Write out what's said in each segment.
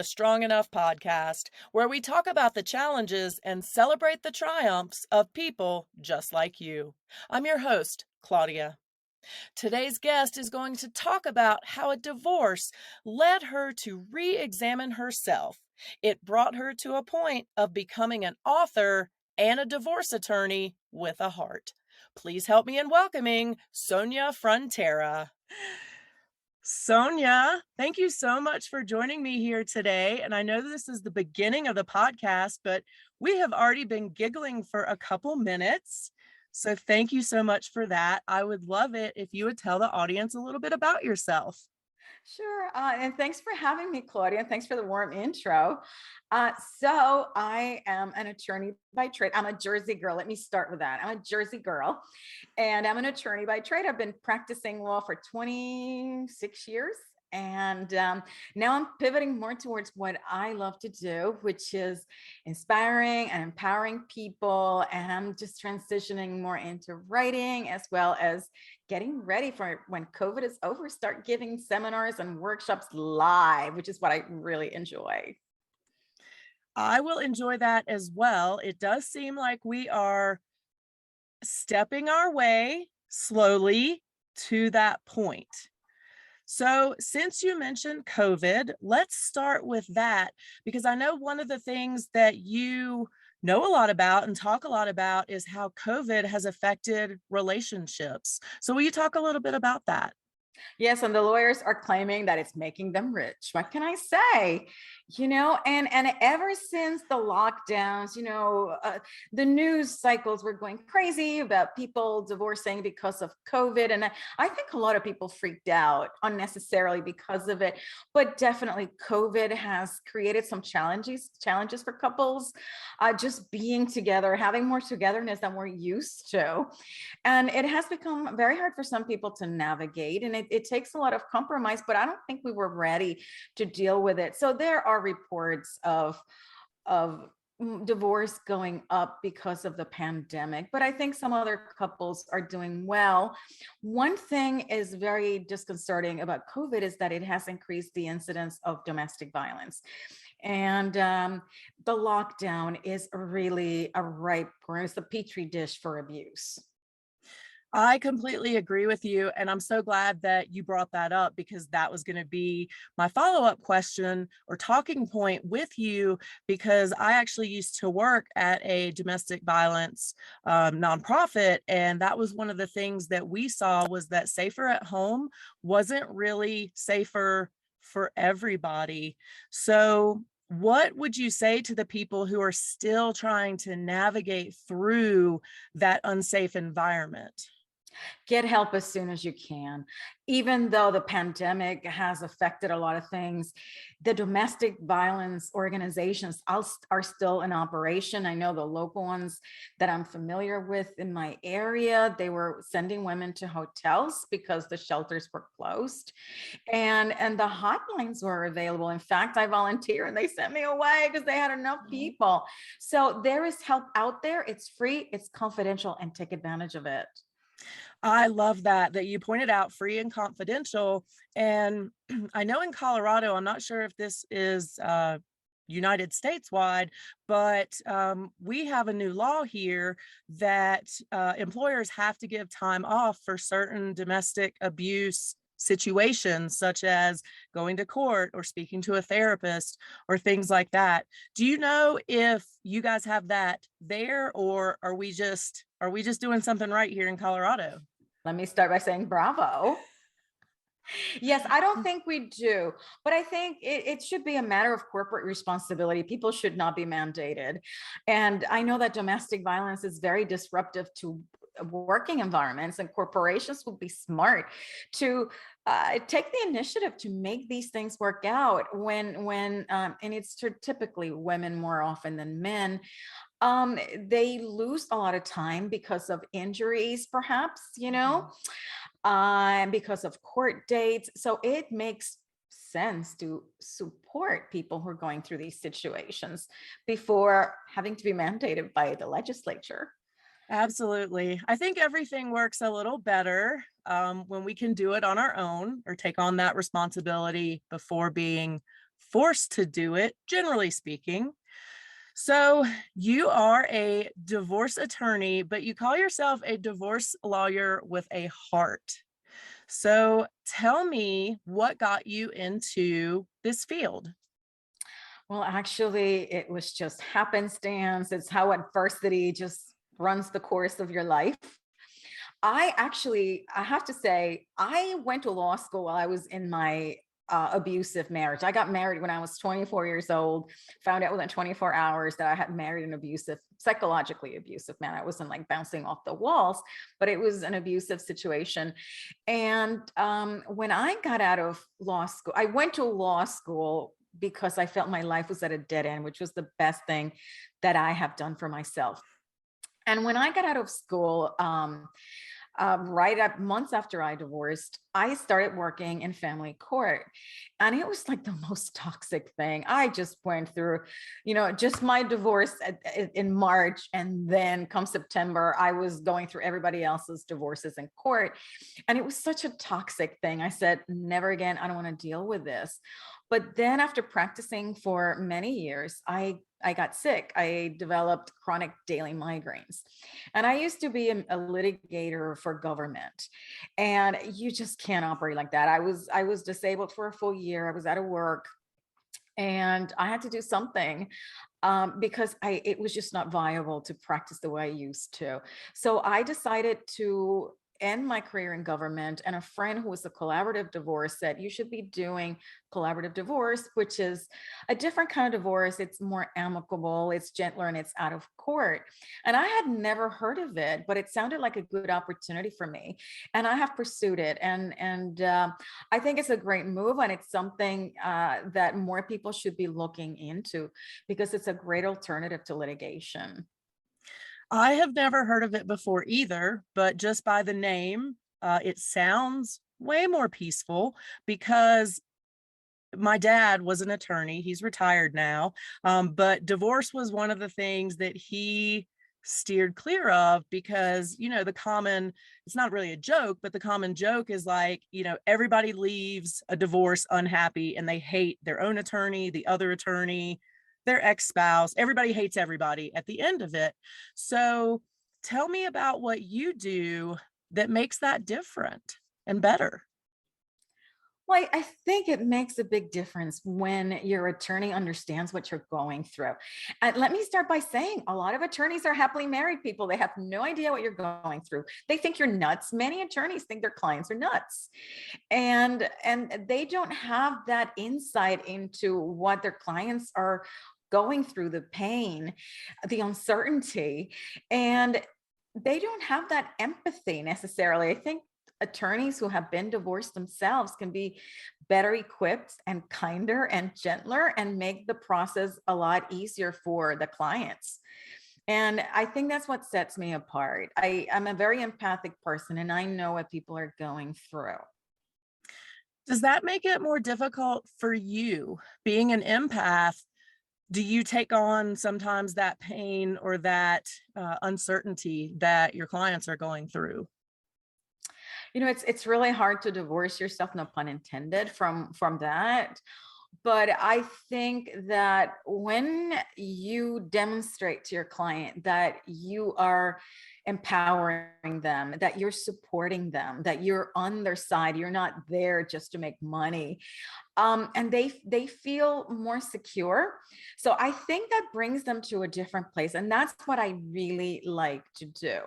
the Strong Enough podcast, where we talk about the challenges and celebrate the triumphs of people just like you. I'm your host, Claudia. Today's guest is going to talk about how a divorce led her to re examine herself. It brought her to a point of becoming an author and a divorce attorney with a heart. Please help me in welcoming Sonia Frontera. Sonia, thank you so much for joining me here today. And I know this is the beginning of the podcast, but we have already been giggling for a couple minutes. So thank you so much for that. I would love it if you would tell the audience a little bit about yourself. Sure. And thanks for having me, Claudia. And thanks for the warm intro. So I am an attorney by trade. I'm a Jersey girl. Let me start with that. I'm a Jersey girl and I'm an attorney by trade. I've been practicing law for 26 years. And now I'm pivoting more towards what I love to do, which is inspiring and empowering people. And I'm just transitioning more into writing as well as getting ready for when COVID is over, start giving seminars and workshops live, which is what I really enjoy. I will enjoy that as well. It does seem like we are stepping our way slowly to that point. So, since you mentioned COVID, let's start with that because I know one of the things that you know a lot about and talk a lot about is how COVID has affected relationships. So, will you talk a little bit about that? Yes, and the lawyers are claiming that it's making them rich. What can I say? And ever since the lockdowns, the news cycles were going crazy about people divorcing because of COVID, and I think a lot of people freaked out unnecessarily because of it. But definitely, COVID has created some challenges for couples, just being together, having more togetherness than we're used to. And it has become very hard for some people to navigate, and it takes a lot of compromise, but I don't think we were ready to deal with it. So there are reports of divorce going up because of the pandemic, but I think some other couples are doing well. One thing is very disconcerting about COVID is that it has increased the incidence of domestic violence. And the lockdown is really a ripe ground. It's the petri dish for abuse. I completely agree with you. And I'm so glad that you brought that up because that was going to be my follow up question or talking point with you. Because I actually used to work at a domestic violence nonprofit. And that was one of the things that we saw was that safer at home wasn't really safer for everybody. So, what would you say to the people who are still trying to navigate through that unsafe environment? Get help as soon as you can. Even though the pandemic has affected a lot of things, the domestic violence organizations are still in operation. I know the local ones that I'm familiar with in my area, they were sending women to hotels because the shelters were closed, and the hotlines were available. In fact, I volunteer and they sent me away because they had enough people. So there is help out there. It's free, it's confidential, and take advantage of it. I love that you pointed out free and confidential. And I know in Colorado, I'm not sure if this is United States wide, but we have a new law here that employers have to give time off for certain domestic abuse situations, such as going to court or speaking to a therapist or things like that. Do you know if you guys have that there, or are we just doing something right here in Colorado? Let me start by saying bravo. Yes, I don't think we do, but I think it should be a matter of corporate responsibility. People should not be mandated. And I know that domestic violence is very disruptive to working environments, and corporations will be smart to take the initiative to make these things work out and it's typically women more often than men. They lose a lot of time because of injuries, perhaps, and because of court dates. So it makes sense to support people who are going through these situations before having to be mandated by the legislature. Absolutely. I think everything works a little better when we can do it on our own or take on that responsibility before being forced to do it, generally speaking. So you are a divorce attorney, but you call yourself a divorce lawyer with a heart. So tell me what got you into this field? Well, actually, it was just happenstance. It's how adversity just runs the course of your life. I have to say, I went to law school while I was in my abusive marriage. I got married when I was 24 years old, found out within 24 hours that I had married an abusive, psychologically abusive man. I wasn't like bouncing off the walls, but it was an abusive situation. And when I got out of law school, I went to law school because I felt my life was at a dead end, which was the best thing that I have done for myself. And when I got out of school, right up months after I divorced, I started working in family court. And it was like the most toxic thing. I just went through, just my divorce in March. And then come September, I was going through everybody else's divorces in court. And it was such a toxic thing. I said, never again. I don't want to deal with this. But then after practicing for many years, I got sick. I developed chronic daily migraines. And I used to be a litigator for government. And you just can't operate like that. I was disabled for a full year. I was out of work and I had to do something because it was just not viable to practice the way I used to. So I decided to end my career in government. And a friend who was a collaborative divorce said, you should be doing collaborative divorce, which is a different kind of divorce. It's more amicable, it's gentler, and it's out of court. And I had never heard of it, but it sounded like a good opportunity for me. And I have pursued it. And I think it's a great move. And it's something that more people should be looking into because it's a great alternative to litigation. I have never heard of it before either, but just by the name, it sounds way more peaceful because my dad was an attorney. He's retired now. But divorce was one of the things that he steered clear of because, the common, it's not really a joke, but the common joke is like, everybody leaves a divorce unhappy and they hate their own attorney, the other attorney, their ex-spouse. Everybody hates everybody at the end of it. So tell me about what you do that makes that different and better. Well, I think it makes a big difference when your attorney understands what you're going through. And let me start by saying a lot of attorneys are happily married people. They have no idea what you're going through. They think you're nuts. Many attorneys think their clients are nuts. And they don't have that insight into what their clients are going through, the pain, the uncertainty, and they don't have that empathy necessarily. I think attorneys who have been divorced themselves can be better equipped and kinder and gentler and make the process a lot easier for the clients. And I think that's what sets me apart. I'm a very empathic person and I know what people are going through. Does that make it more difficult for you being an empath? Do you take on sometimes that pain or that uncertainty that your clients are going through? It's really hard to divorce yourself, no pun intended, from that. But I think that when you demonstrate to your client that you are empowering them, that you're supporting them, that you're on their side, you're not there just to make money, and they feel more secure. So I think that brings them to a different place, and that's what I really like to do.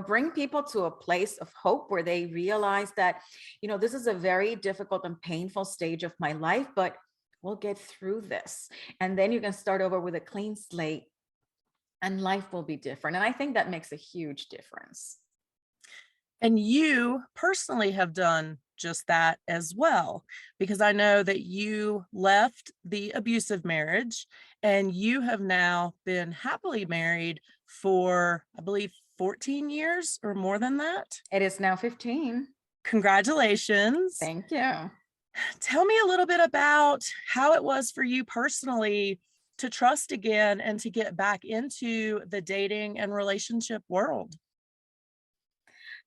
Bring people to a place of hope where they realize that, this is a very difficult and painful stage of my life, but we'll get through this. And then you can start over with a clean slate and life will be different. And I think that makes a huge difference. And you personally have done just that as well, because I know that you left the abusive marriage and you have now been happily married for, I believe, 14 years or more than that. It is now 15. Congratulations. Thank you. Tell me a little bit about how it was for you personally to trust again and to get back into the dating and relationship world.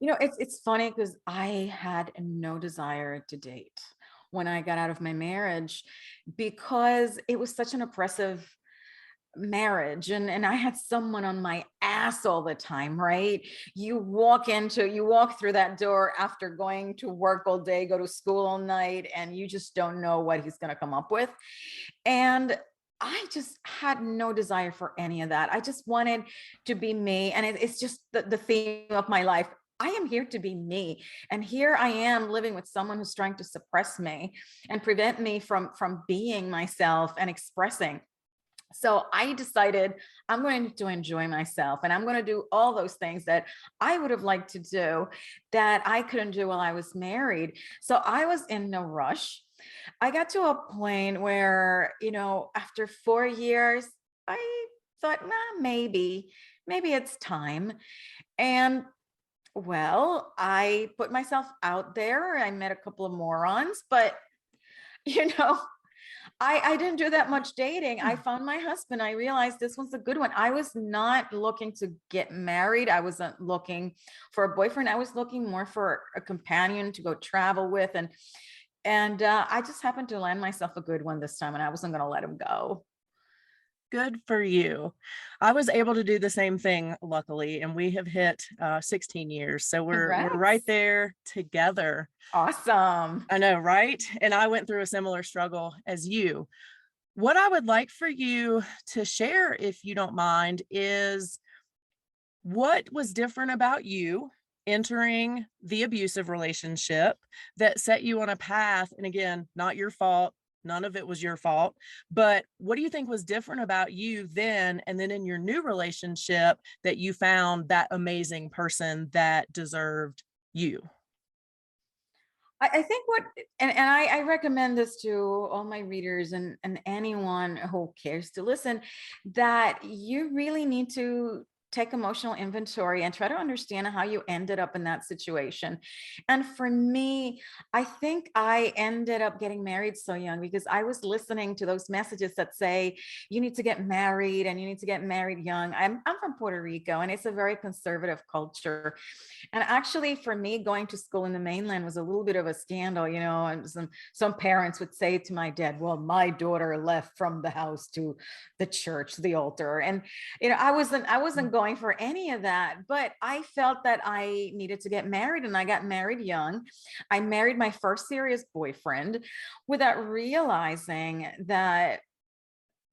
It's funny because I had no desire to date when I got out of my marriage because it was such an oppressive marriage, and I had someone on my ass all the time, right? You walk through that door after going to work all day, go to school all night, and you just don't know what he's going to come up with. And I just had no desire for any of that. I just wanted to be me. And it's just the theme of my life. I am here to be me. And here I am living with someone who's trying to suppress me and prevent me from being myself and expressing. So I decided I'm going to enjoy myself, and I'm going to do all those things that I would have liked to do that I couldn't do while I was married. So I was in no rush. I got to a point where, after 4 years, I thought, nah, maybe it's time. And well, I put myself out there. I met a couple of morons, but you know, I didn't do that much dating. I found my husband. I realized this was a good one. I was not looking to get married. I wasn't looking for a boyfriend. I was looking more for a companion to go travel with. And I just happened to land myself a good one this time, and I wasn't going to let him go. Good for you. I was able to do the same thing, luckily, and we have hit 16 years. So we're right Congrats. there together. Awesome. I know, right? And I went through a similar struggle as you. What I would like for you to share, if you don't mind, is what was different about you entering the abusive relationship that set you on a path? And again, not your fault. None of it was your fault. But what do you think was different about you then and then in your new relationship that you found that amazing person that deserved you? I think and I recommend this to all my readers and anyone who cares to listen, that you really need to take emotional inventory and try to understand how you ended up in that situation. And for me, I think I ended up getting married so young because I was listening to those messages that say you need to get married and you need to get married young. I'm from Puerto Rico, and it's a very conservative culture. And actually, for me, going to school in the mainland was a little bit of a scandal, and some parents would say to my dad, "Well, my daughter left from the house to the church, the altar." And I wasn't going for any of that, but I felt that I needed to get married, and I got married young. I married my first serious boyfriend without realizing that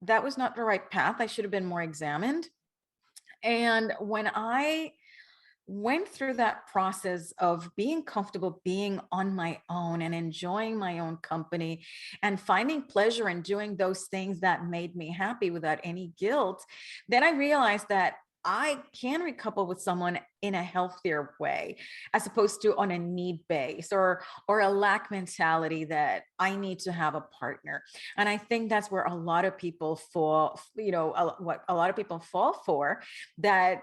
that was not the right path. I should have been more examined. And when I went through that process of being comfortable being on my own and enjoying my own company and finding pleasure in doing those things that made me happy without any guilt, then I realized that I can recouple with someone in a healthier way, as opposed to on a need base or a lack mentality that I need to have a partner. And I think that's where a lot of people fall, what a lot of people fall for, that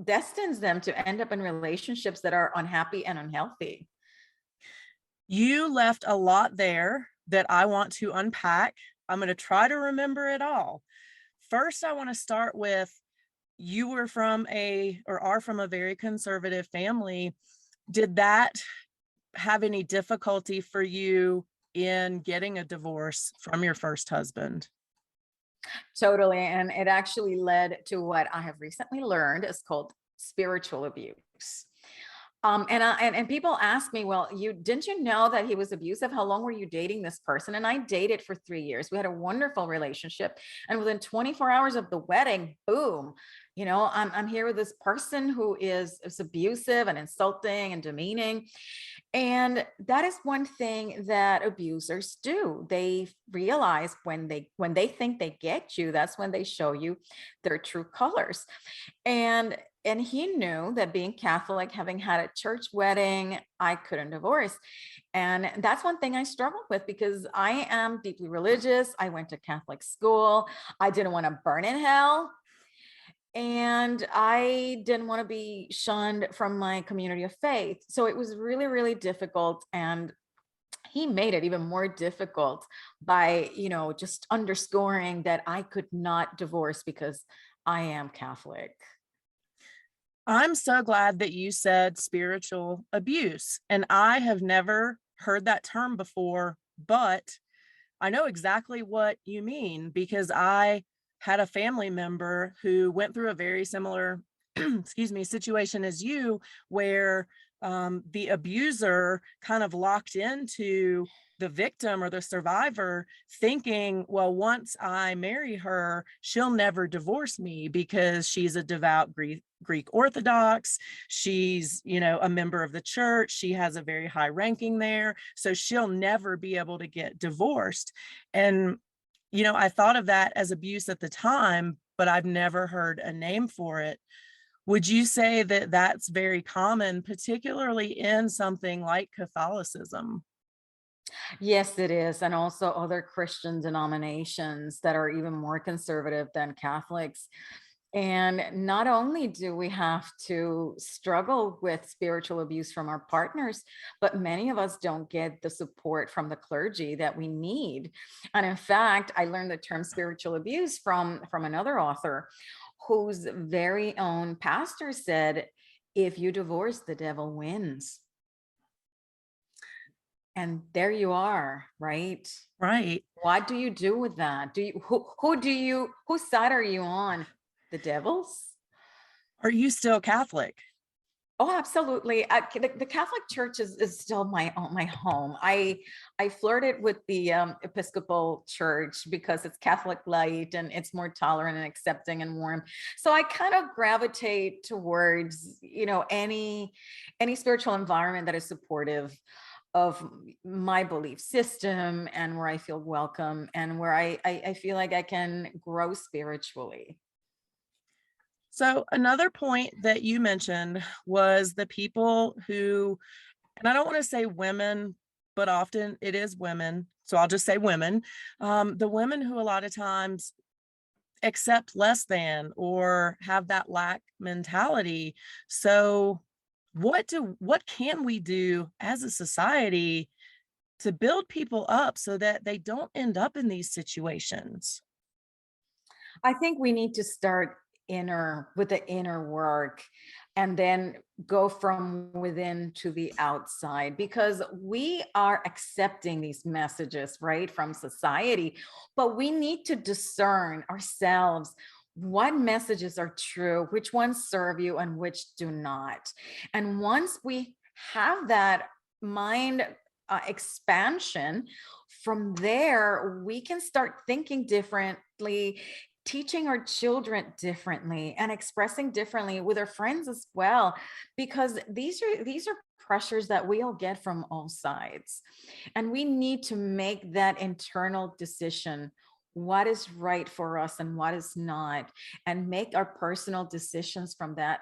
destines them to end up in relationships that are unhappy and unhealthy. You left a lot there that I want to unpack. I'm going to try to remember it all. First, I want to start with you were from or are from a very conservative family. Did that have any difficulty for you in getting a divorce from your first husband? Totally. And it actually led to what I have recently learned is called spiritual abuse. And people ask me, well, didn't you know that he was abusive? How long were you dating this person? And I dated for 3 years. We had a wonderful relationship. And within 24 hours of the wedding, boom, I'm here with this person who is abusive and insulting and demeaning. And that is one thing that abusers do. They realize when they think they get you, that's when they show you their true colors. And he knew that being Catholic, having had a church wedding, I couldn't divorce. And that's one thing I struggled with because I am deeply religious. I went to Catholic school. I didn't want to burn in hell. And I didn't want to be shunned from my community of faith. So it was really, really difficult. And he made it even more difficult by, just underscoring that I could not divorce because I am Catholic. I'm so glad that you said spiritual abuse, and I have never heard that term before But I know exactly what you mean because I had a family member who went through a very similar, excuse me, situation as you, where the abuser kind of locked into the victim or the survivor, thinking, well, once I marry her, she'll never divorce me because she's a devout Greek Orthodox. She's, a member of the church. She has a very high ranking there. So she'll never be able to get divorced. And, I thought of that as abuse at the time, but I've never heard a name for it. Would you say that that's very common, particularly in something like Catholicism? Yes, it is. And also other Christian denominations that are even more conservative than Catholics. And not only do we have to struggle with spiritual abuse from our partners, but many of us don't get the support from the clergy that we need. And in fact, I learned the term spiritual abuse from another author whose very own pastor said, if you divorce, the devil wins. And there you are, right? Right. What do you do with that? Do you whose side are you on? The devil's? Are you still Catholic? Oh, absolutely. The Catholic Church is still my home. I flirted with the Episcopal Church because it's Catholic light and it's more tolerant and accepting and warm. So I kind of gravitate towards any spiritual environment that is supportive of my belief system and where I feel welcome and where I feel like I can grow spiritually. So another point that you mentioned was the people who, and I don't want to say women, but often it is women. So I'll just say women. The women who a lot of times accept less than or have that lack mentality. So what can we do as a society to build people up so that they don't end up in these situations? I think we need to start with the inner work and then go from within to the outside because we are accepting these messages, right, from society, but we need to discern ourselves what messages are true, which ones serve you, and which do not. And once we have that mind expansion, from there, we can start thinking differently, teaching our children differently and expressing differently with our friends as well, because these are pressures that we all get from all sides, and we need to make that internal decision, what is right for us and what is not, and make our personal decisions from that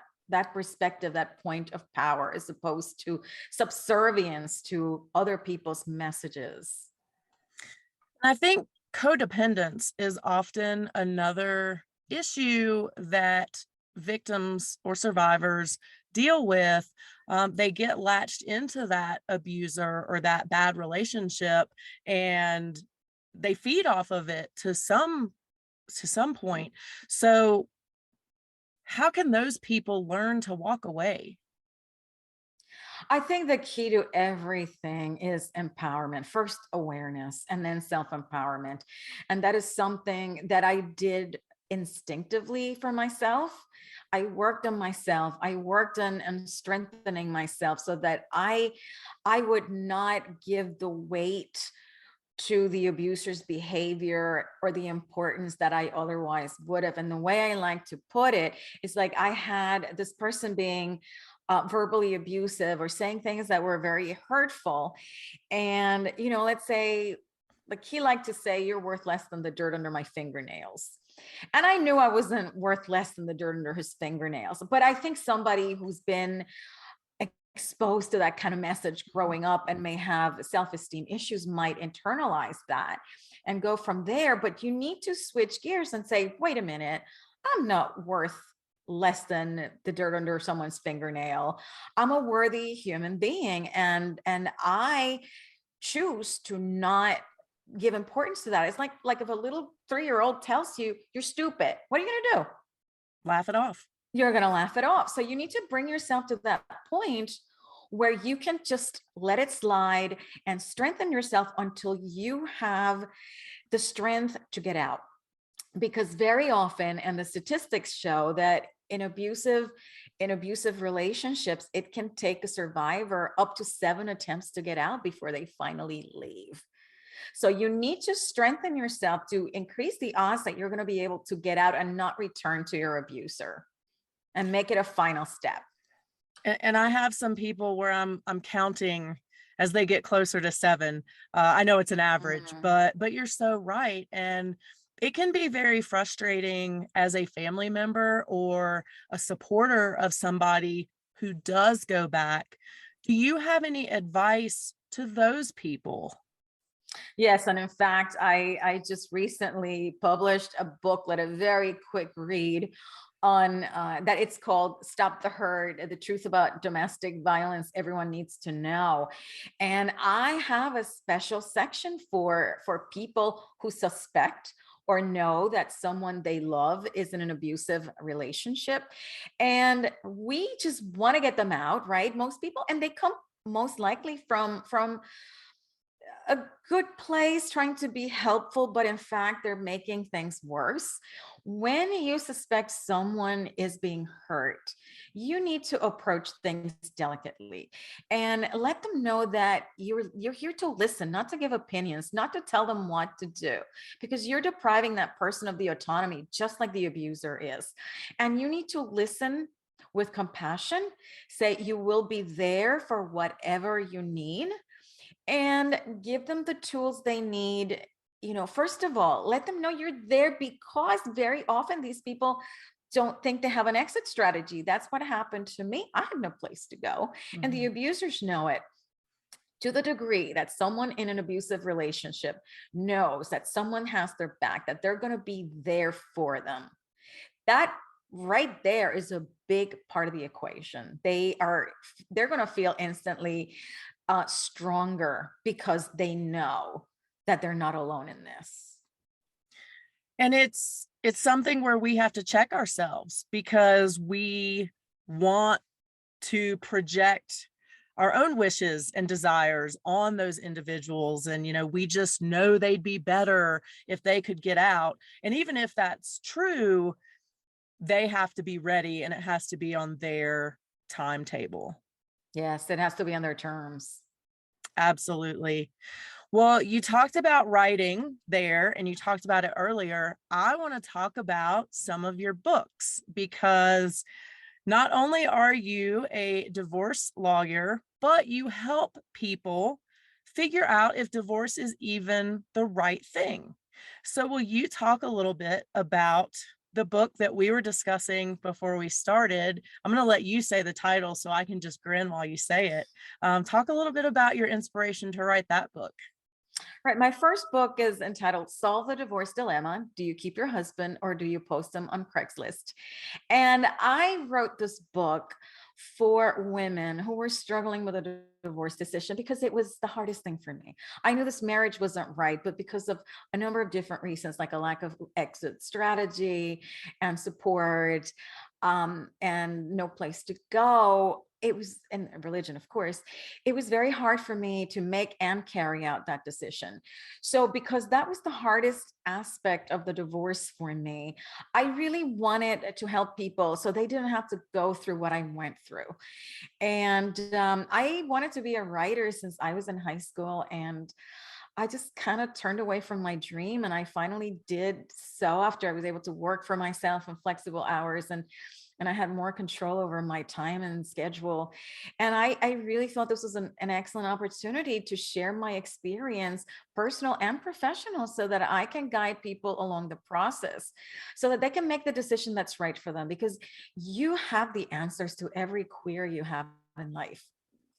perspective, that point of power, as opposed to subservience to other people's messages. I think codependence is often another issue that victims or survivors deal with. They get latched into that abuser or that bad relationship, and they feed off of it to some point. So, how can those people learn to walk away? I think the key to everything is empowerment. First, awareness, and then self empowerment. And that is something that I did instinctively for myself. I worked on myself. I worked on strengthening myself so that I would not give the weight to the abuser's behavior or the importance that I otherwise would have. And the way I like to put it is like I had this person being verbally abusive or saying things that were very hurtful. And, let's say, like he liked to say, you're worth less than the dirt under my fingernails. And I knew I wasn't worth less than the dirt under his fingernails. But I think somebody who's been exposed to that kind of message growing up and may have self-esteem issues might internalize that and go from there. But you need to switch gears and say, wait a minute, I'm not worth less than the dirt under someone's fingernail. I'm a worthy human being, and I choose to not give importance to that. It's like if a little 3-year-old tells you you're stupid, what are you going to do? Laugh it off. You're going to laugh it off. So you need to bring yourself to that point where you can just let it slide and strengthen yourself until you have the strength to get out. Because very often, and the statistics show that in abusive relationships, it can take a survivor up to 7 attempts to get out before they finally leave. So you need to strengthen yourself to increase the odds that you're going to be able to get out and not return to your abuser, and make it a final step. And I have some people where I'm counting as they get closer to 7. I know it's an average, Mm. but you're so right. And it can be very frustrating as a family member or a supporter of somebody who does go back. Do you have any advice to those people? Yes, and in fact, I just recently published a booklet, a very quick read on that. It's called "Stop the Hurt: The Truth About Domestic Violence Everyone Needs to Know," and I have a special section for people who suspect or know that someone they love is in an abusive relationship, and we just want to get them out, right? Most people, and they come most likely from a good place, trying to be helpful, but in fact, they're making things worse. When you suspect someone is being hurt, you need to approach things delicately and let them know that you're here to listen, not to give opinions, not to tell them what to do, because you're depriving that person of the autonomy, just like the abuser is. And you need to listen with compassion, say you will be there for whatever you need, and give them the tools they need. First of all, let them know you're there, because very often these people don't think they have an exit strategy. That's what happened to me. I had no place to go, and the Mhm. abusers know it. To the degree that someone in an abusive relationship knows that someone has their back, that they're going to be there for them, that right there is a big part of the equation. They're going to feel instantly stronger, because they know that they're not alone in this. And it's something where we have to check ourselves because we want to project our own wishes and desires on those individuals. And, we just know they'd be better if they could get out. And even if that's true, they have to be ready and it has to be on their timetable. Yes, it has to be on their terms. Absolutely. Well, you talked about writing there and you talked about it earlier. I want to talk about some of your books because not only are you a divorce lawyer, but you help people figure out if divorce is even the right thing. So, will you talk a little bit about the book that we were discussing before we started? I'm going to let you say the title so I can just grin while you say it. Talk a little bit about your inspiration to write that book. Right. My first book is entitled "Solve the Divorce Dilemma: Do You Keep Your Husband or Do You Post Him on Craigslist?" And I wrote this book for women who were struggling with a divorce decision, because it was the hardest thing for me. I knew this marriage wasn't right, but because of a number of different reasons, like a lack of exit strategy and support, and no place to go, it was, and religion, of course, it was very hard for me to make and carry out that decision. So, because that was the hardest aspect of the divorce for me, I really wanted to help people so they didn't have to go through what I went through. And I wanted to be a writer since I was in high school. And I just kind of turned away from my dream. And I finally did so after I was able to work for myself in flexible hours, and I had more control over my time and schedule. And I really thought this was an excellent opportunity to share my experience, personal and professional, so that I can guide people along the process so that they can make the decision that's right for them, because you have the answers to every query you have in life.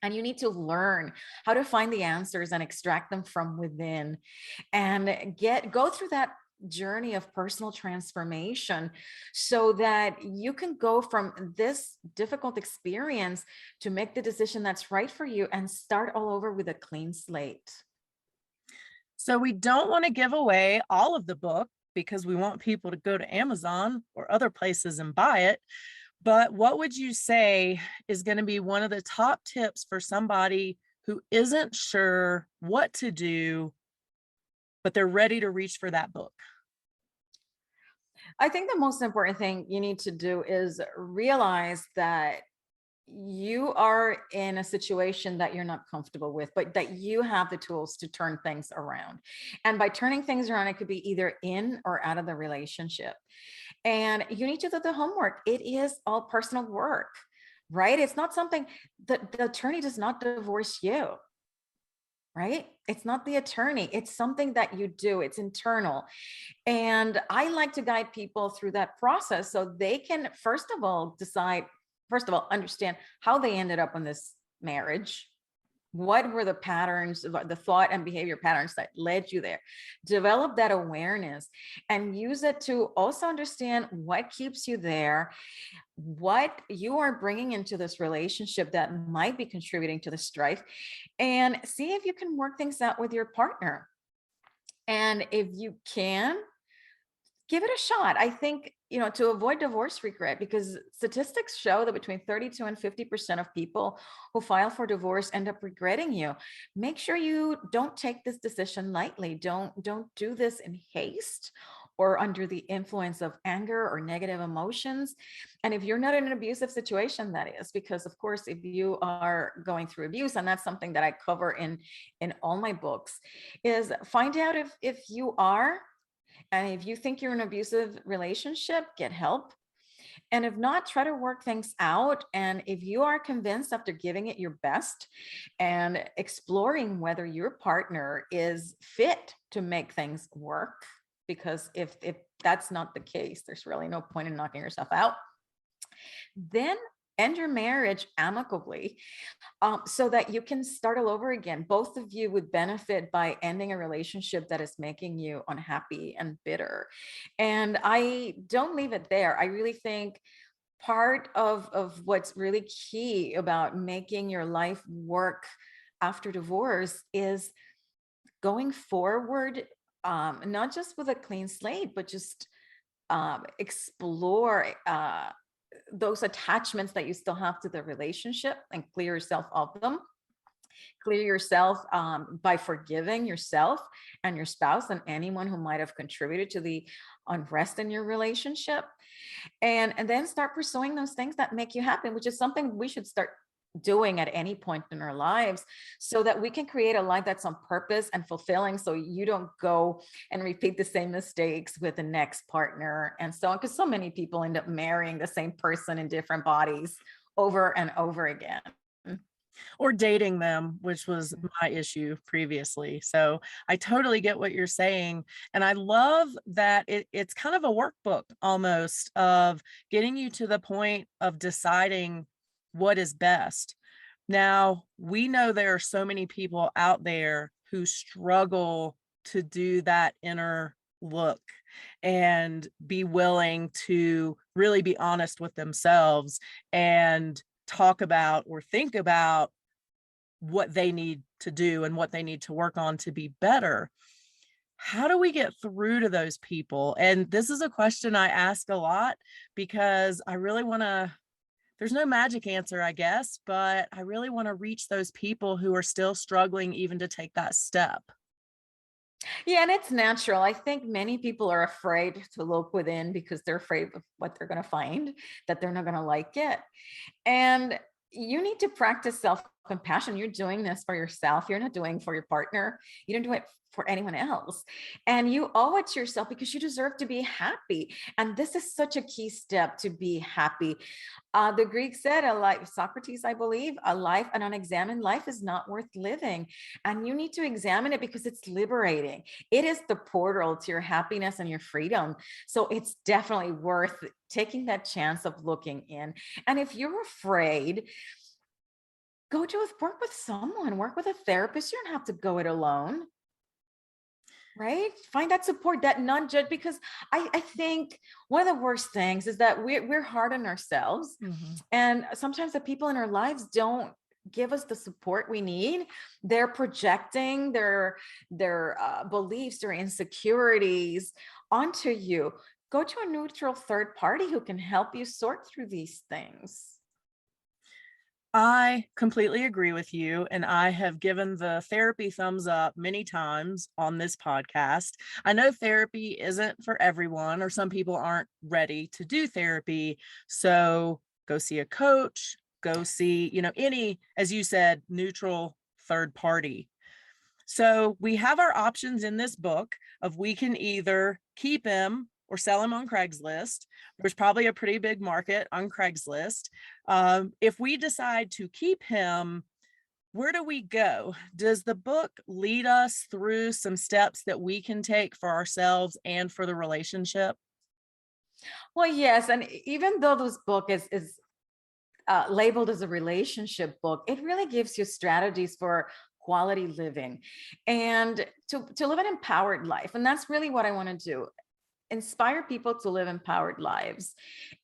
And you need to learn how to find the answers and extract them from within, and go through that journey of personal transformation, so that you can go from this difficult experience to make the decision that's right for you and start all over with a clean slate. So, we don't want to give away all of the book because we want people to go to Amazon or other places and buy it. But what would you say is going to be one of the top tips for somebody who isn't sure what to do, but they're ready to reach for that book? I think the most important thing you need to do is realize that you are in a situation that you're not comfortable with, but that you have the tools to turn things around. And by turning things around, it could be either in or out of the relationship. And you need to do the homework. It is all personal work, right? It's not something that the attorney does not divorce you, right? It's not the attorney. It's something that you do. It's internal. And I like to guide people through that process so they can, first of all, decide, first of all, understand how they ended up in this marriage. What were the patterns, the thought and behavior patterns that led you there? Develop that awareness and use it to also understand what keeps you there, what you are bringing into this relationship that might be contributing to the strife, and see if you can work things out with your partner. And if you can, give it a shot. I think, to avoid divorce regret, because statistics show that between 32 and 50% of people who file for divorce end up regretting you. Make sure you don't take this decision lightly. Don't do this in haste or under the influence of anger or negative emotions. And if you're not in an abusive situation, that is, because of course, if you are going through abuse, and that's something that I cover in all my books, is find out if you are, and if you think you're in an abusive relationship, get help. And if not, try to work things out. And if you are convinced after giving it your best and exploring whether your partner is fit to make things work, because if that's not the case, there's really no point in knocking yourself out, then end your marriage amicably, so that you can start all over again. Both of you would benefit by ending a relationship that is making you unhappy and bitter. And I don't leave it there. I really think part of what's really key about making your life work after divorce is going forward, not just with a clean slate, but just explore those attachments that you still have to the relationship and clear yourself of them. Clear yourself by forgiving yourself and your spouse and anyone who might have contributed to the unrest in your relationship. And then start pursuing those things that make you happy, which is something we should start doing at any point in our lives, so that we can create a life that's on purpose and fulfilling, so you don't go and repeat the same mistakes with the next partner and so on, because so many people end up marrying the same person in different bodies over and over again. Or dating them, which was my issue previously. So I totally get what you're saying. And I love that it's kind of a workbook almost of getting you to the point of deciding what is best. Now, we know there are so many people out there who struggle to do that inner look and be willing to really be honest with themselves and talk about or think about what they need to do and what they need to work on to be better. How do we get through to those people? And this is a question I ask a lot because I really want to, there's no magic answer, I guess, but I really want to reach those people who are still struggling even to take that step. Yeah, and it's natural. I think many people are afraid to look within because they're afraid of what they're going to find, that they're not going to like it. And you need to practice self-compassion. You're doing this for yourself. You're not doing it for your partner. You don't do it for anyone else. And you owe it to yourself because you deserve to be happy. And this is such a key step to be happy. The Greeks said, a life, Socrates, I believe, a life, an unexamined life is not worth living. And you need to examine it because it's liberating. It is the portal to your happiness and your freedom. So it's definitely worth taking that chance of looking in. And if you're afraid, go to work with someone, work with a therapist. You don't have to go it alone. Right? Find that support, that non-judge, because I think one of the worst things is that we're hard on ourselves. Mhm. And sometimes the people in our lives don't give us the support we need. They're projecting their beliefs, their insecurities onto you. go to a neutral third party who can help you sort through these things. I completely agree with you, and I have given the therapy thumbs up many times on this podcast. I know therapy isn't for everyone, or some people aren't ready to do therapy. So go see a coach, go see, any, as you said, neutral third party. So we have our options in this book of we can either keep him or sell him on Craigslist. There's probably a pretty big market on Craigslist. If we decide to keep him, where do we go? Does the book lead us through some steps that we can take for ourselves and for the relationship? Well, yes, and even though this book is labeled as a relationship book, it really gives you strategies for quality living and to live an empowered life. And that's really what I want to do, inspire people to live empowered lives,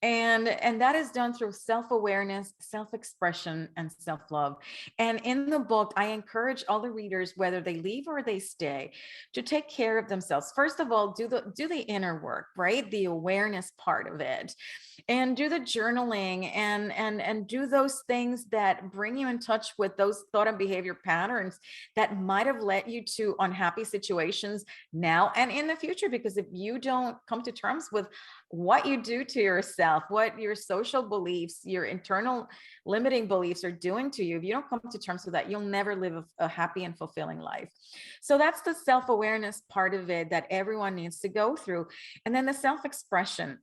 and that is done through self-awareness, self-expression, and self-love. And in the book, I encourage all the readers, whether they leave or they stay, to take care of themselves. First of all, do the inner work, right? The awareness part of it, and do the journaling, and do those things that bring you in touch with those thought and behavior patterns that might have led you to unhappy situations now and in the future. Because if you don't come to terms with what you do to yourself, what your social beliefs, your internal limiting beliefs are doing to you, if you don't come to terms with that, you'll never live a happy and fulfilling life. So that's the self-awareness part of it that everyone needs to go through. And then the self-expression.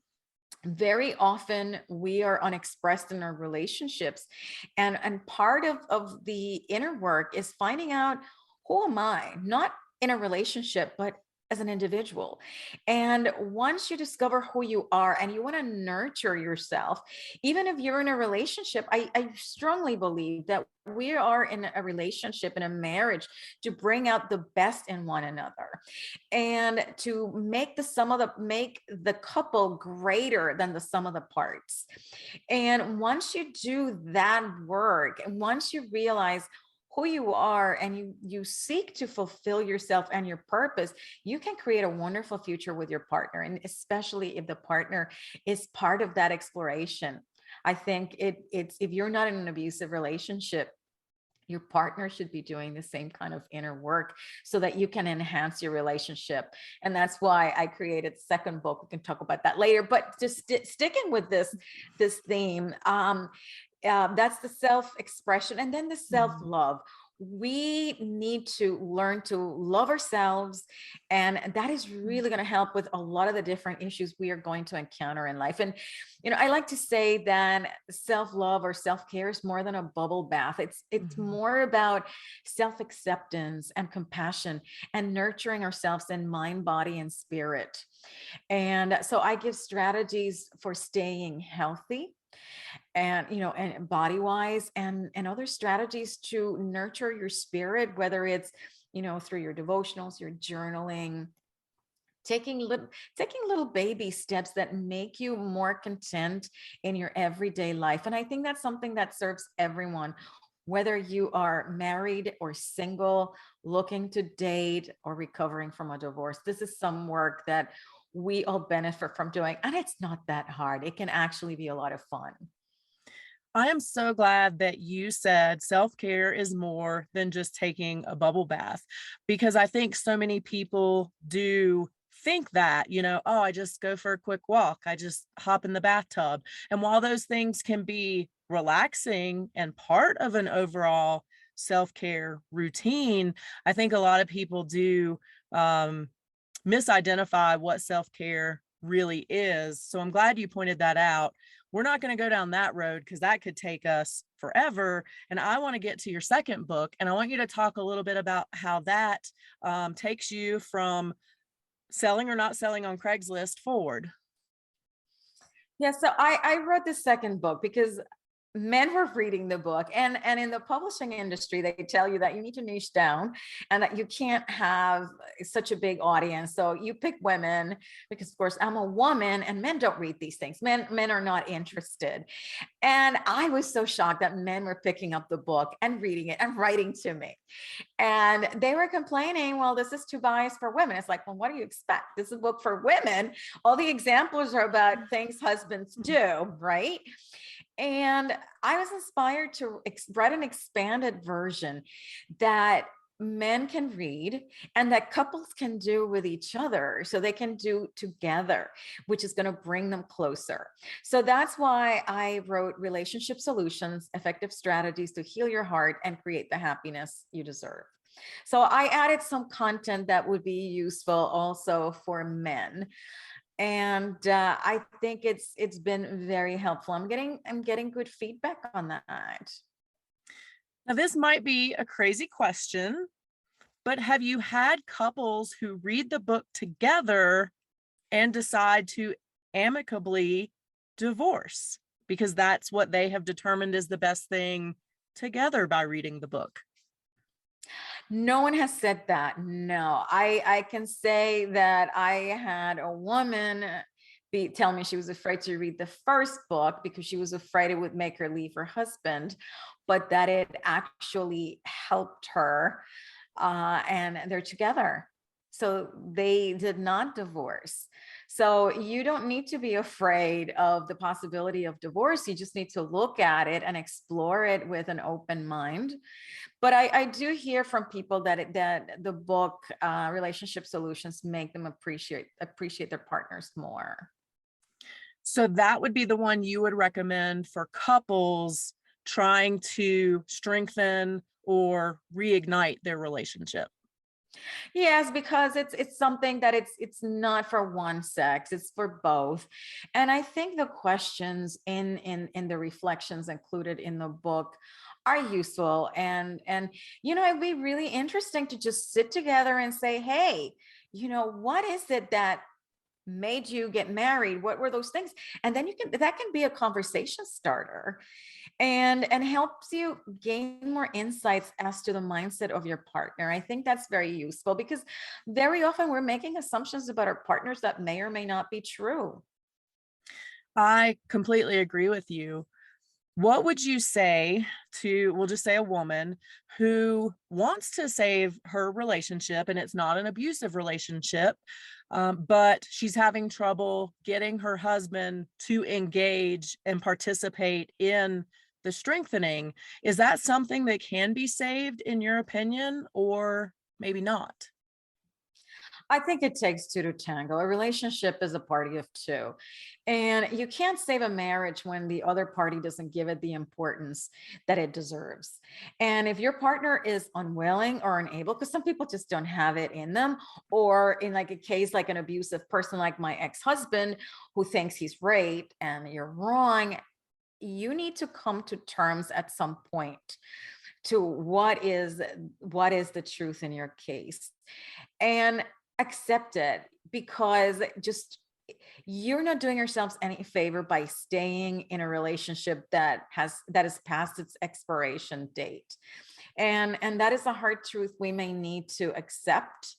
Very often we are unexpressed in our relationships, and part of the inner work is finding out, who am I, not in a relationship but as an individual. And once you discover who you are and you want to nurture yourself, even if you're in a relationship, I strongly believe that we are in a relationship, in a marriage, to bring out the best in one another and to make the couple greater than the sum of the parts. And once you do that work, and once you realize who you are, and you seek to fulfill yourself and your purpose, you can create a wonderful future with your partner. And especially if the partner is part of that exploration. I think it's, if you're not in an abusive relationship, your partner should be doing the same kind of inner work so that you can enhance your relationship. And that's why I created the second book. We can talk about that later, but just sticking with this theme, that's the self-expression, and then the Mhm. self-love. We need to learn to love ourselves, and that is really going to help with a lot of the different issues we are going to encounter in life. And I like to say that self-love or self-care is more than a bubble bath. It's Mhm. more about self-acceptance and compassion, and nurturing ourselves in mind, body, and spirit. And so I give strategies for staying healthy, and and body wise, and other strategies to nurture your spirit, whether it's through your devotionals, your journaling, taking little baby steps that make you more content in your everyday life. And I think that's something that serves everyone, whether you are married or single, looking to date, or recovering from a divorce. This is some work that we all benefit from doing, and it's not that hard. It can actually be a lot of fun. I am so glad that you said self-care is more than just taking a bubble bath, because I think so many people do think that, oh, I just go for a quick walk, I just hop in the bathtub. And while those things can be relaxing and part of an overall self-care routine, I think a lot of people do um, misidentify what self-care really is. So I'm glad you pointed that out. We're not going to go down that road because that could take us forever. And I want to get to your second book, and I want you to talk a little bit about how that takes you from selling or not selling on Craigslist forward. Yeah, so I wrote the second book because men were reading the book, and in the publishing industry they tell you that you need to niche down and that you can't have such a big audience, so you pick women because of course I'm a woman and men don't read these things. Men are not interested. And I was so shocked that men were picking up the book and reading it and writing to me, and they were complaining, well, this is too biased for women. It's like, well, what do you expect? This is a book for women. All the examples are about things husbands do, right? And I was inspired to write an expanded version that men can read and that couples can do with each other, so they can do together, which is going to bring them closer. So that's why I wrote Relationship Solutions, Effective Strategies to Heal Your Heart and Create the Happiness You Deserve. So I added some content that would be useful also for men, and I think it's been very helpful. I'm getting good feedback on that. Now, this might be a crazy question, but have you had couples who read the book together and decide to amicably divorce because that's what they have determined is the best thing together by reading the book? No one has said that. No, I can say that I had a woman tell me she was afraid to read the first book because she was afraid it would make her leave her husband, but that it actually helped her, and they're together. So they did not divorce. So you don't need to be afraid of the possibility of divorce. You just need to look at it and explore it with an open mind. But I do hear from people that that the book, Relationship Solutions, make them appreciate their partners more. So that would be the one you would recommend for couples trying to strengthen or reignite their relationship. Yes, because it's something that it's not for one sex, it's for both. And I think the questions in the reflections included in the book are useful, and it'd be really interesting to just sit together and say, hey, what is it that made you get married? What were those things? And then that can be a conversation starter, and helps you gain more insights as to the mindset of your partner. I think that's very useful because very often we're making assumptions about our partners that may or may not be true. I completely agree with you. What would you say to, we'll just say a woman who wants to save her relationship and it's not an abusive relationship, but she's having trouble getting her husband to engage and participate in the strengthening? Is that something that can be saved in your opinion, or maybe not? I think it takes two to tango. A relationship is a party of two. And you can't save a marriage when the other party doesn't give it the importance that it deserves. And if your partner is unwilling or unable, because some people just don't have it in them, or in like a case like an abusive person like my ex-husband who thinks he's raped and you're wrong, you need to come to terms at some point to what is the truth in your case, and accept it, because just you're not doing yourselves any favor by staying in a relationship that is past its expiration date. And that is a hard truth we may need to accept,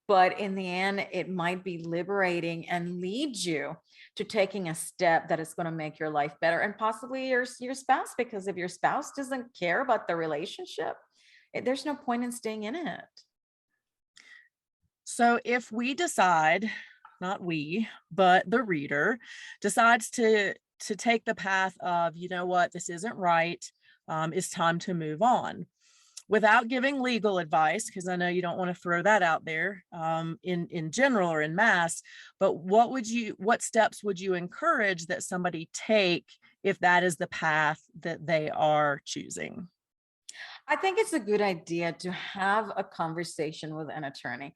but in the end it might be liberating and lead you to taking a step that is going to make your life better, and possibly your spouse, because if your spouse doesn't care about the relationship, there's no point in staying in it. So if we decide, not we, but the reader decides to take the path of, you know what, this isn't right, it's time to move on, without giving legal advice, because I know you don't want to throw that out there, in general or in mass, but what steps would you encourage that somebody take if that is the path that they are choosing? I think it's a good idea to have a conversation with an attorney,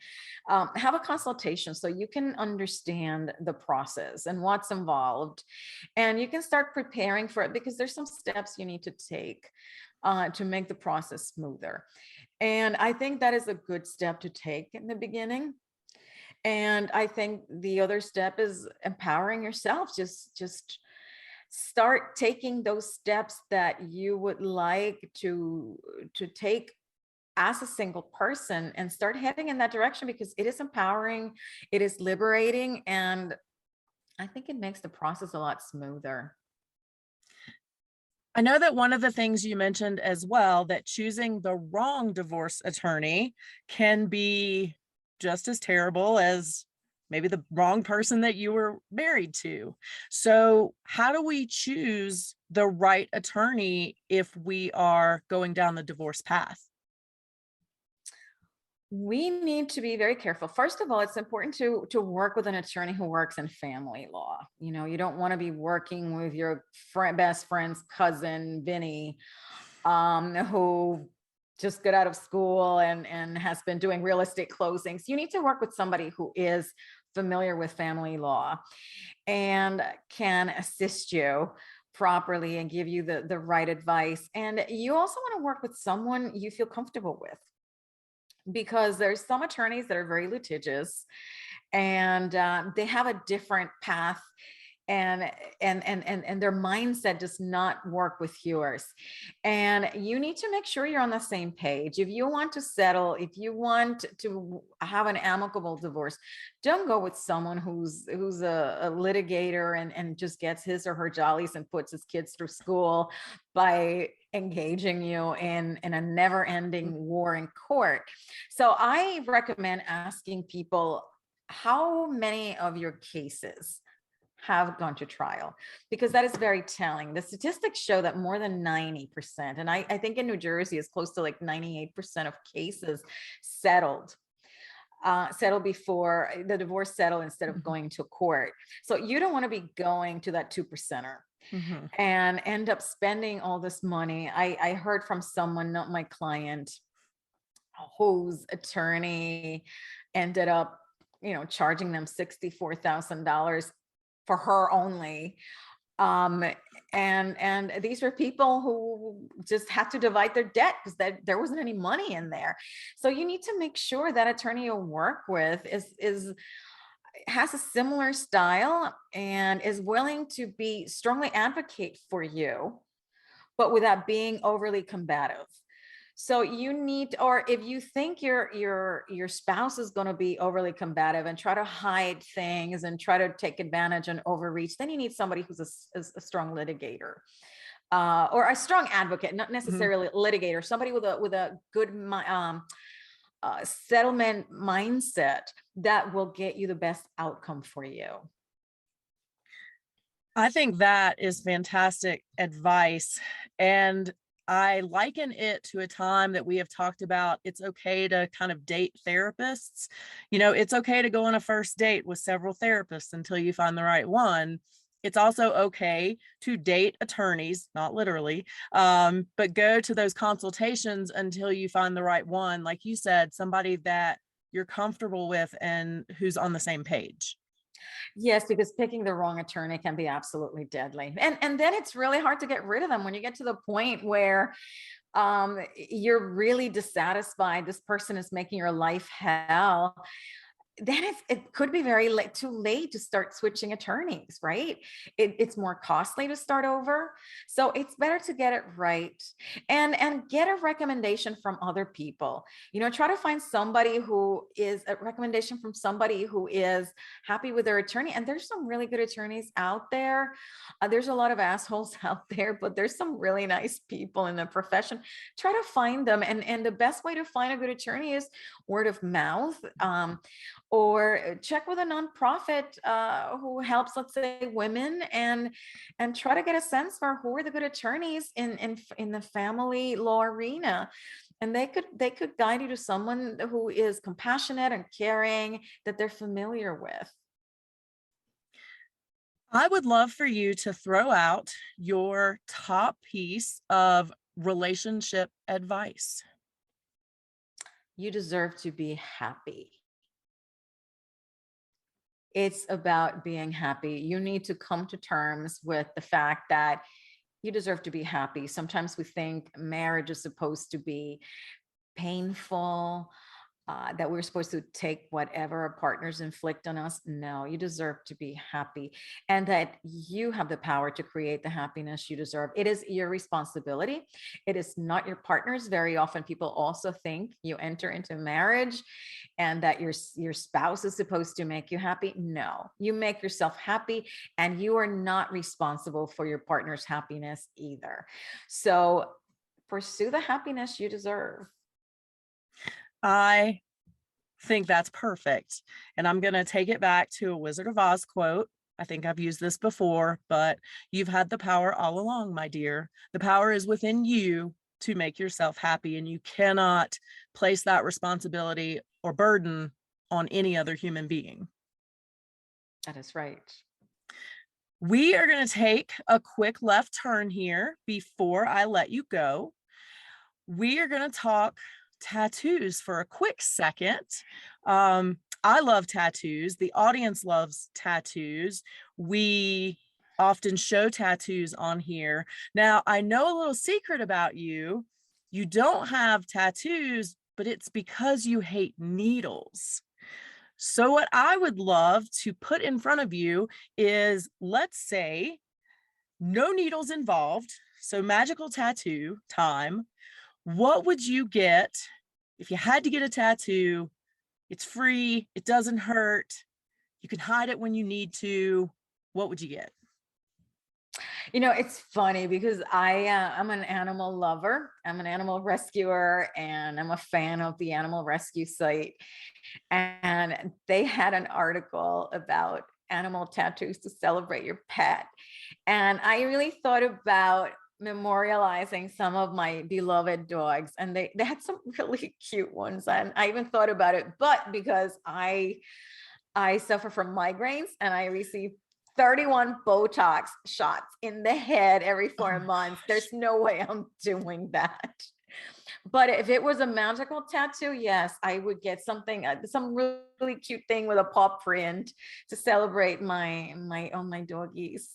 have a consultation so you can understand the process and what's involved. And you can start preparing for it because there's some steps you need to take to make the process smoother. And I think that is a good step to take in the beginning. And I think the other step is empowering yourself. Just start taking those steps that you would like to take as a single person, and start heading in that direction, because it is empowering, it is liberating, and I think it makes the process a lot smoother. I know that one of the things you mentioned as well, that choosing the wrong divorce attorney can be just as terrible as maybe the wrong person that you were married to. So, how do we choose the right attorney if we are going down the divorce path? We need to be very careful. First of all, it's important to work with an attorney who works in family law. You know, you don't want to be working with your best friend's cousin, Vinny, who just got out of school and has been doing real estate closings. You need to work with somebody who is familiar with family law and can assist you properly and give you the right advice. And you also want to work with someone you feel comfortable with, because there's some attorneys that are very litigious, and they have a different path, and and their mindset does not work with yours, and you need to make sure you're on the same page. If you want to settle, if you want to have an amicable divorce, don't go with someone who's a litigator and just gets his or her jollies and puts his kids through school by engaging you in a never-ending war in court. So I recommend asking people, how many of your cases have gone to trial? Because that is very telling. The statistics show that more than 90%, and I think in New Jersey it's close to like 98% of cases settled. Settle before the divorce, settle instead of Mhm, going to court. So you don't want to be going to that 2%er mhm. and end up spending all this money. I heard from someone, not my client, whose attorney ended up, charging them $64,000 for her only. Um, and these were people who just had to divide their debt because there wasn't any money in there. So you need to make sure that attorney you work with is has a similar style and is willing to be strongly advocate for you, but without being overly combative. So you need, or if you think your spouse is going to be overly combative and try to hide things and try to take advantage and overreach, then you need somebody who's a strong litigator, or a strong advocate, not Mhm. necessarily litigator, somebody with a good settlement mindset that will get you the best outcome for you. I think that is fantastic advice. And I liken it to a time that we have talked about. It's okay to kind of date therapists. It's okay to go on a first date with several therapists until you find the right one. It's also okay to date attorneys, not literally, but go to those consultations until you find the right one. Like you said, somebody that you're comfortable with and who's on the same page. Yes, because picking the wrong attorney can be absolutely deadly. And then it's really hard to get rid of them when you get to the point where you're really dissatisfied. This person is making your life hell. Then it could be very late, too late to start switching attorneys, right? It's more costly to start over. So it's better to get it right, and get a recommendation from other people. Try to find somebody who is a recommendation from somebody who is happy with their attorney. And there's some really good attorneys out there. There's a lot of assholes out there, but there's some really nice people in the profession. Try to find them. And the best way to find a good attorney is word of mouth. Or check with a nonprofit who helps, let's say, women, and try to get a sense for who are the good attorneys in the family law arena, and they could guide you to someone who is compassionate and caring, that they're familiar with. I would love for you to throw out your top piece of relationship advice. You deserve to be happy. It's about being happy. You need to come to terms with the fact that you deserve to be happy. Sometimes we think marriage is supposed to be painful, that we're supposed to take whatever our partners inflict on us. No, you deserve to be happy, and that you have the power to create the happiness you deserve. It is your responsibility. It is not your partner's. Very often people also think you enter into marriage and that your spouse is supposed to make you happy. No, you make yourself happy, and you are not responsible for your partner's happiness either. So pursue the happiness you deserve. I think that's perfect. And I'm going to take it back to a Wizard of Oz quote. I think I've used this before, but you've had the power all along, my dear. The power is within you to make yourself happy, and you cannot place that responsibility or burden on any other human being. That is right. We are going to take a quick left turn here before I let you go. We are going to talk tattoos for a quick second. I love tattoos. The audience loves tattoos. We often show tattoos on here. Now, I know a little secret about you. You don't have tattoos, but it's because you hate needles. So what I would love to put in front of you is, let's say, no needles involved. So magical tattoo time. What would you get if you had to get a tattoo? It's free. It doesn't hurt. You can hide it when you need to. What would you get? You know, it's funny because I'm an animal lover. I'm an animal rescuer, and I'm a fan of the animal rescue site. And they had an article about animal tattoos to celebrate your pet. And I really thought about memorializing some of my beloved dogs, and they had some really cute ones. And I even thought about it, but because I suffer from migraines and I receive 31 Botox shots in the head every 4 months, there's no way I'm doing that. But if it was a magical tattoo, yes, I would get something, some really cute thing with a paw print to celebrate my doggies.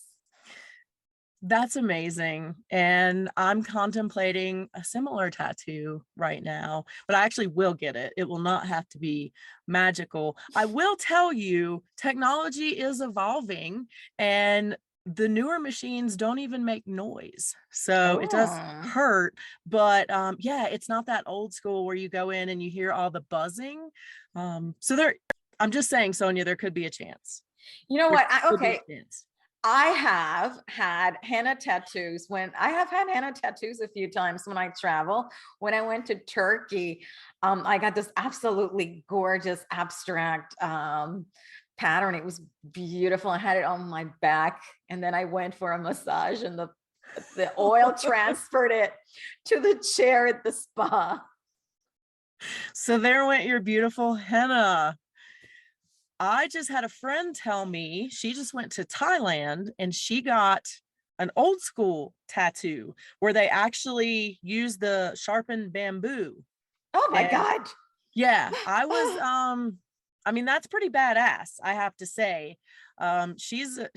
That's amazing. And I'm contemplating a similar tattoo right now, but I actually will get it. It will not have to be magical. I will tell you, technology is evolving, and the newer machines don't even make noise. So it does Oh, hurt, but yeah, it's not that old school where you go in and you hear all the buzzing. So there, I'm just saying, Sonia, there could be a chance. you know There what? could be Okay. a chance. I have had henna tattoos I have had henna tattoos a few times when I travel. When I went to Turkey, I got this absolutely gorgeous abstract pattern. It was beautiful. I had it on my back, and then I went for a massage, and the oil transferred it to the chair at the spa. So there went your beautiful henna. I just had a friend tell me she just went to Thailand and she got an old school tattoo where they actually use the sharpened bamboo. Oh my And God. yeah, I mean, that's pretty badass, I have to say. She's a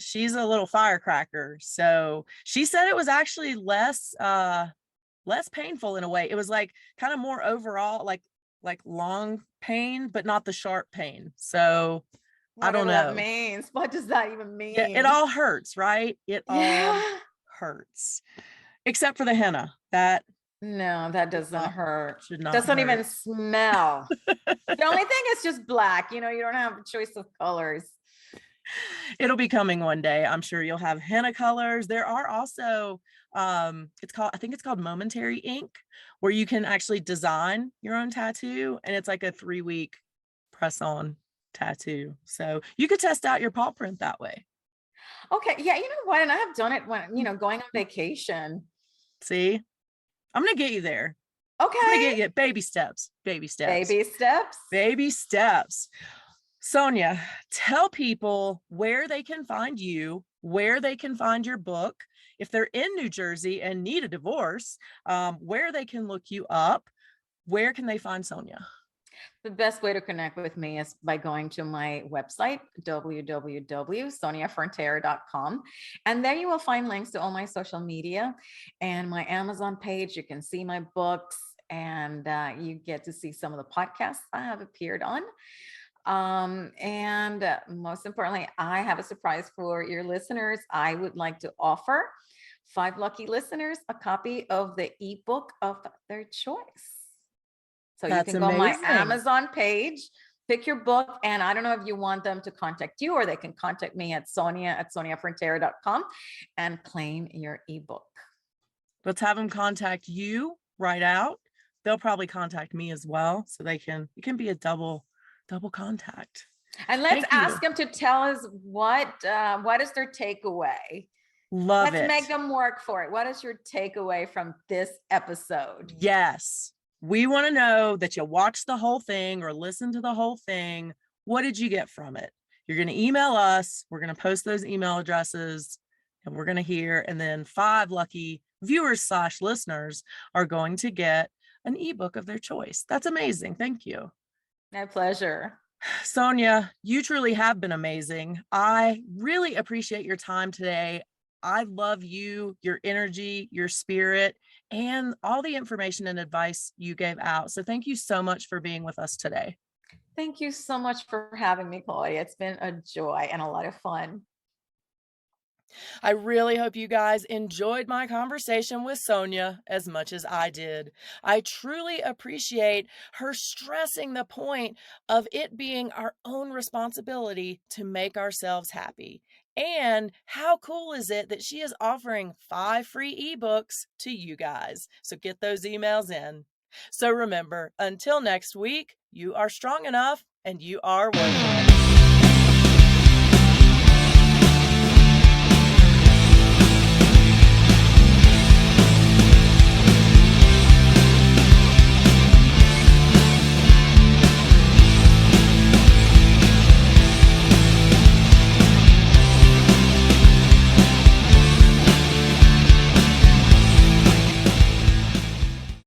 little firecracker. So she said it was actually less painful in a way. It was like kind of more overall, like long pain, but not the sharp pain. So I don't Whatever that know. means. What does that even Yeah, it mean? all hurts, right? It all Yeah. hurts. Except for the henna. That No, that should doesn't not hurt. should not Doesn't hurt. even smell. The only thing is just black. You know, you don't have a choice of colors. It'll be coming one day. I'm sure you'll have henna colors. There are also I think it's called momentary ink, where you can actually design your own tattoo, and it's like a 3-week press on tattoo. So you could test out your paw print that way. Okay. Yeah. You know what? And I have done it when, going on vacation. See, I'm gonna get you there. I'm gonna get Okay. you baby steps, baby steps, Baby steps. baby steps. Sonia, tell people where they can find you, where they can find your book. If they're in New Jersey and need a divorce, where they can look you up. Where can they find Sonia? The best way to connect with me is by going to my website, www.soniafrontera.com. And there you will find links to all my social media and my Amazon page. You can see my books. and you get to see some of the podcasts I have appeared on. And most importantly, I have a surprise for your listeners. I would like to offer 5 lucky listeners a copy of the ebook of their choice. So you That's can go on my amazing. Amazon page, pick your book, and I don't know if you want them to contact you, or they can contact me at Sonia@soniafrontera.com and claim your ebook. Let's have them contact you right out. They'll probably contact me as well. So it can be a double contact. And let's Thank ask you. them to tell us what is their takeaway. Love Let's it. make them work for it. What is your takeaway from this episode? Yes. We want to know that you watched the whole thing or listened to the whole thing. What did you get from it? You're going to email us. We're going to post those email addresses and we're going to hear. And then 5 lucky viewers/listeners are going to get an ebook of their choice. That's amazing. Thank you. My pleasure. Sonia, you truly have been amazing. I really appreciate your time today. I love you, your energy, your spirit, and all the information and advice you gave out. So thank you so much for being with us today. Thank you so much for having me, Claudia. It's been a joy and a lot of fun. I really hope you guys enjoyed my conversation with Sonia as much as I did. I truly appreciate her stressing the point of it being our own responsibility to make ourselves happy. And how cool is it that she is offering 5 free ebooks to you guys? So get those emails in. So remember, until next week, you are strong enough and you are worth it.